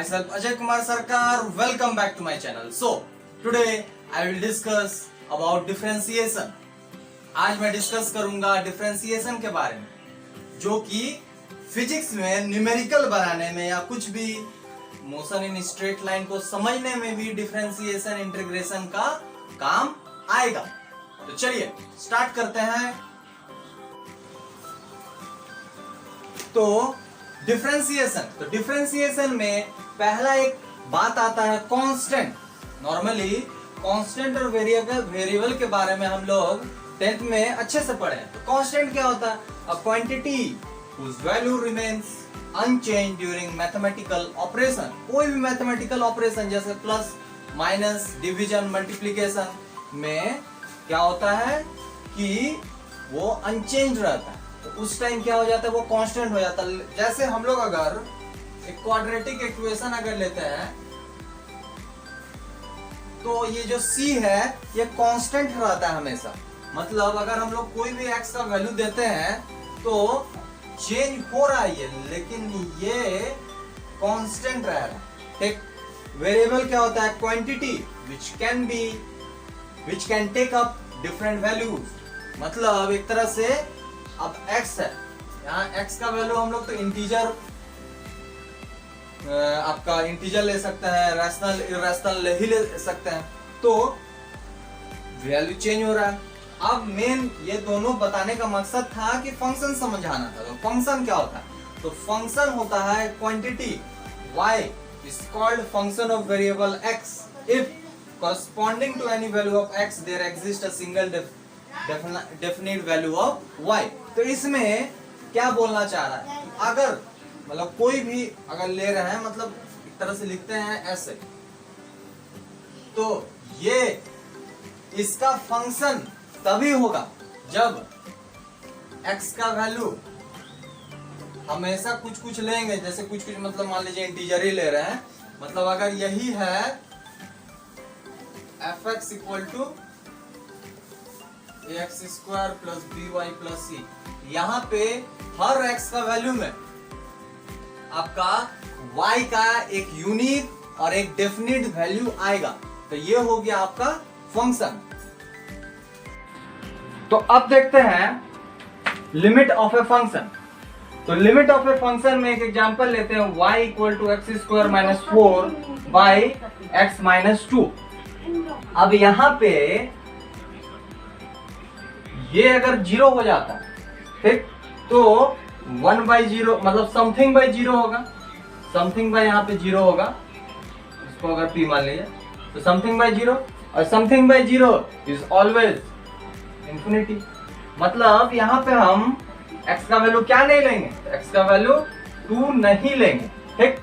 myself Ajay Kumar Sarkar. Welcome back to my channel. So today I will discuss about differentiation. आज मैं discuss करूंगा differentiation के बारे में, जो कि फिजिक्स में न्यूमेरिकल बनाने में या कुछ भी मोशन इन स्ट्रेट लाइन को समझने में भी डिफरेंशिएशन इंटीग्रेशन का काम आएगा। तो चलिए स्टार्ट करते हैं। तो डिफरेंशिएशन में पहला एक बात आता है कांस्टेंट। नॉर्मली कांस्टेंट और वेरिएबल के बारे में हम लोग 10th में अच्छे से पढ़े हैं। तो कांस्टेंट क्या होता है? A quantity whose value remains unchanged during mathematical operation। कोई भी मैथमेटिकल ऑपरेशन जैसे प्लस माइनस डिवीजन मल्टीप्लिकेशन में क्या होता है कि वो अनचेंज रहता है। तो उस टाइम क्या हो जाता है? वो कांस्टेंट हो जाता है। जैसे हम लोग अगर एक क्वाड्रेटिक इक्वेशन अगर लेते हैं तो ये जो c है ये कांस्टेंट रहता है हमेशा। मतलब अगर हम लोग कोई भी x का वैल्यू देते हैं तो चेंज हो रहा है ये, लेकिन ये कांस्टेंट रह रहा है। ठीक। वेरिएबल क्या होता है? Quantity which can take up different values. मतलब एक तरह से अब x है, यहाँ x का वैल्यू हम लोग तो इंटीजर आपका इंटीजर ले सकते हैं, रैशनल इरैशनल ही ले सकते हैं। तो वैल्यू चेंज हो रहा है। अब मेन ये दोनों बताने का मकसद था कि फंक्शन समझाना था। तो फंक्शन क्या होता है? तो फंक्शन होता है quantity y is called function of variable x if corresponding to any value of x there exists a single definite value of y। तो इसमें क्या बोलना चाह रहा है? अगर मतलब कोई भी अगर ले रहे हैं, मतलब एक तरह से लिखते हैं ऐसे, तो ये इसका फंक्शन तभी होगा जब x का वैल्यू हमेशा कुछ कुछ लेंगे। जैसे कुछ कुछ मतलब मान लीजिए इंटीजर ही ले रहे हैं। मतलब अगर यही है fx equal to ax square plus by plus c, यहाँ पे हर x का वैल्यू में आपका y का एक यूनिक और एक डेफिनिट वैल्यू आएगा। तो ये हो गया आपका फंक्शन। तो अब देखते हैं लिमिट ऑफ ए फंक्शन। तो लिमिट ऑफ ए फंक्शन में एक एग्जांपल लेते हैं, y equal to x square minus 4 by x minus 2। अब यहां पे ये अगर 0 हो जाता है, ठीक, तो 1 बाई 0 मतलब समथिंग बाई 0 होगा। समथिंग बाई यहाँ पे 0 होगा, इसको अगर p मान लीजिए तो समथिंग बाई 0, और something by 0 is always infinity. मतलब यहाँ पे हम x का वैल्यू क्या नहीं लेंगे? x का वैल्यू 2 नहीं लेंगे। ठीक।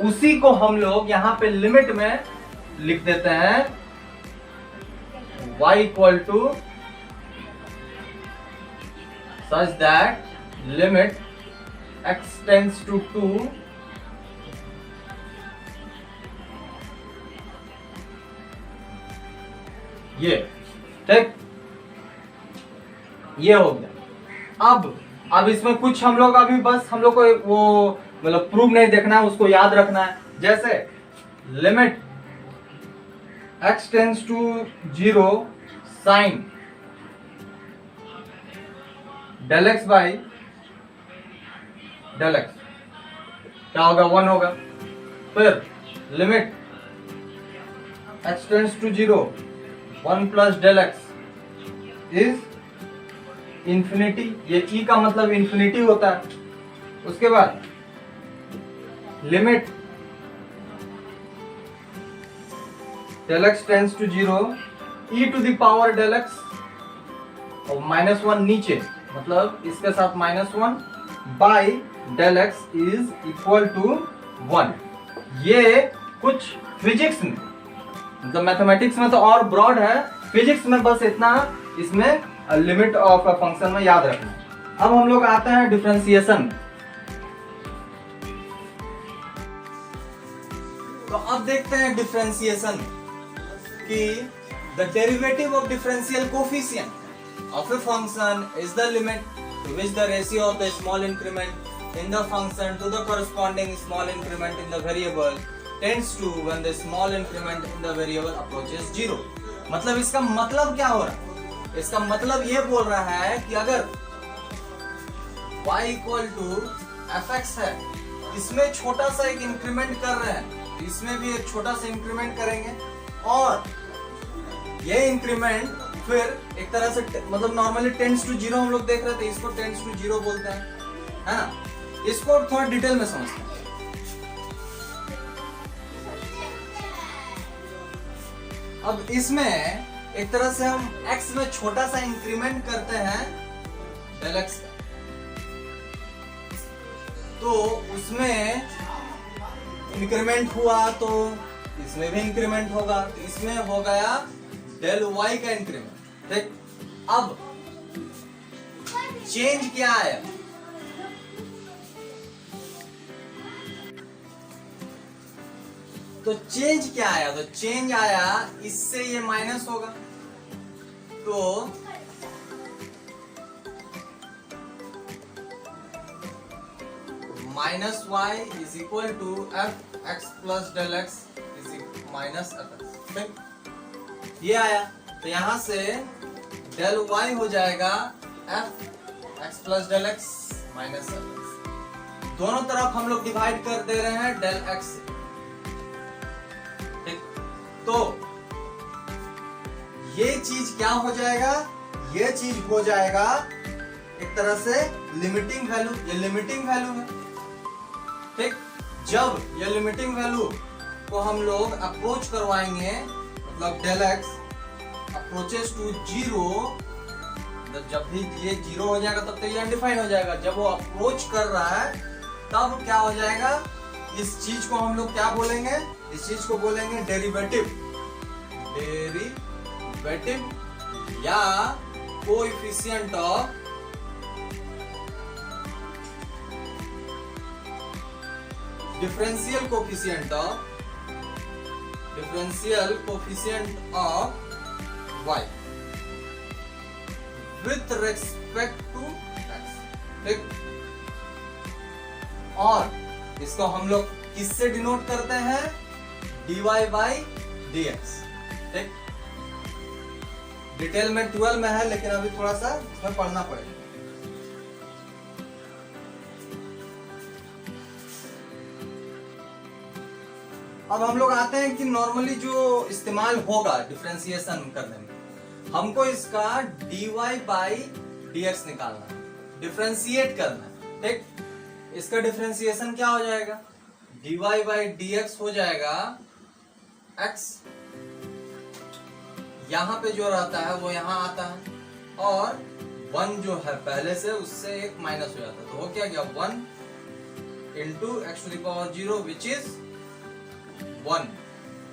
उसी को हम लोग यहाँ पे लिमिट में लिख देते हैं y equal to such that limit x tends to 2 ये। ठीक, ये हो गया। अब इसमें कुछ हम लोग अभी बस हम लोग को वो मतलब प्रूफ नहीं देखना है, उसको याद रखना है। जैसे limit x tends to 0 sine del x by del x क्या होगा? 1 होगा। फिर limit x tends to 0 1 plus del x is infinity. ये e का मतलब इंफिनिटी होता है। उसके बाद limit del x tends to 0 e to the power del x और माइनस 1 नीचे, मतलब इसके साथ minus 1 by del x is equal to 1। ये कुछ फिजिक्स में, मतलब मैथमेटिक्स में तो और ब्रॉड है, फिजिक्स में बस इतना इसमें लिमिट ऑफ अ फंक्शन में याद रखना। अब हम लोग आते हैं डिफरेंशिएशन। तो अब देखते हैं डिफरेंशिएशन कि the derivative of differential coefficient of a function is the limit to which the ratio of the small increment in the function to the corresponding small increment in the variable tends to when the small increment in the variable approaches 0। मतलब इसका मतलब क्या हो रहा है? इसका मतलब ये बोल रहा है कि अगर y इक्वल टू fx है, इसमें छोटा सा एक इंक्रीमेंट कर रहे हैं, इसमें भी एक छोटा सा इंक्रीमेंट करेंगे और ये इंक्रीमेंट फिर एक तरह से मतलब नॉर्मली टेंड्स टू 0 हम लोग देख रहे थे, इसको टेंड्स टू 0 बोलते हैं, है ना। इसको थोड़ा डिटेल में समझते हैं। अब इसमें एक तरह से हम x में छोटा सा इंक्रीमेंट करते हैं डेल x का, तो उसमें इंक्रीमेंट हुआ तो इसमें भी इंक्रीमेंट होगा, तो इसमें हो गया डेल y का इंक्रीमेंट। ठीक, अब चेंज क्या आया? तो चेंज क्या आया? तो चेंज आया इससे ये माइनस होगा, तो minus y is equal to f x plus del x is minus f x. ठीक, ये आया, तो यहां से डेल वाई हो जाएगा f x plus del x minus f x. दोनों तरफ हम लोग डिवाइड कर दे रहे हैं डेल एक्स से। तो ये चीज क्या हो जाएगा? ये चीज हो जाएगा एक तरह से लिमिटिंग वैल्यू। ये लिमिटिंग वैल्यू है। ठीक, जब ये लिमिटिंग वैल्यू को हम लोग अप्रोच करवाएंगे, मतलब डेल एक्स अप्रोचेस टू 0, जब भी ये 0 हो जाएगा तब तक ये अनडिफाइंड हो जाएगा। जब वो अप्रोच कर रहा है तब क्या हो जाएगा? इस चीज को हम लोग क्या बोलेंगे? इस चीज को बोलेंगे डेरिवेटिव। डेरिवेटिव या coefficient of differential coefficient of y with respect to x। ठीक, और इसको हम लोग किससे डिनोट करते हैं? dy by dx। ठीक, डिटेल में 12 में है, लेकिन अभी थोड़ा सा इसमें पढ़ना पड़ेगा। अब हम लोग आते हैं कि नॉर्मली जो इस्तेमाल होगा डिफरेंशिएशन करने में, हमको इसका dy by dx निकालना है, डिफरेंशिएट करना है। ठीक, इसका डिफरेंशिएशन क्या हो जाएगा? dy by dx हो जाएगा x, यहां पे जो रहता है वो यहां आता है, और 1 जो है पहले से उससे एक माइनस हो जाता है, तो वो क्या गया? 1 into x to the power 0 which is 1।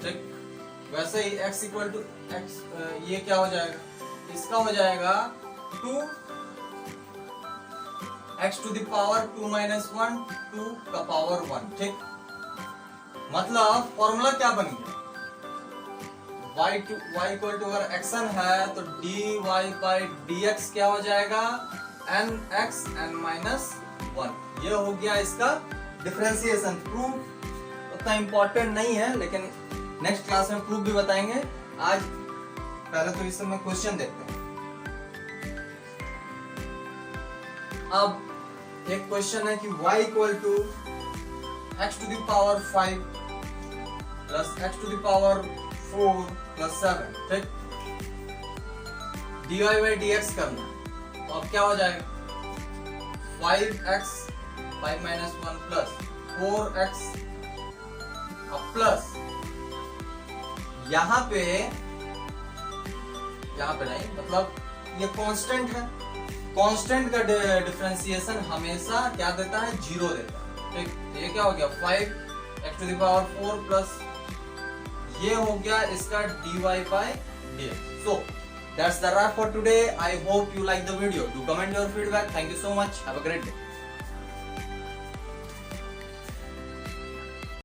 ठीक, वैसे ही x इक्वल टू एक्स, ये क्या हो जाएगा? इसका हो जाएगा 2 x to the power 2 minus 1 2 का पावर 1। ठीक, मतलब फॉर्मूला क्या बन गया? y इक्वल टू अगर एक्शन है तो dy by dx क्या हो जाएगा? nx n minus 1। ये हो गया इसका डिफरेंशिएशन। प्रूफ उतना इंपॉर्टेंट नहीं है, लेकिन नेक्स्ट क्लास में प्रूफ भी बताएंगे। आज पहले तो इस समय क्वेश्चन देखते हैं। अब एक क्वेश्चन है कि y equal to x to the power 5 plus x to the power 4 plus 7। ठीक, dy by dx करना, तो अब क्या हो जाएगा? 5x 5 माइनस 1 प्लस 4x अब प्लस यहाँ पे नहीं, मतलब ये कांस्टेंट है। कांस्टेंट का डिफरेंशिएशन हमेशा क्या देता है? 0 देता है। ठीक, ये क्या हो गया? 5x to the power 4 plus ये हो गया इसका dy by dx। So that's the wrap for today. I hope you like the video. Do comment your feedback. Thank you so much. Have a great day.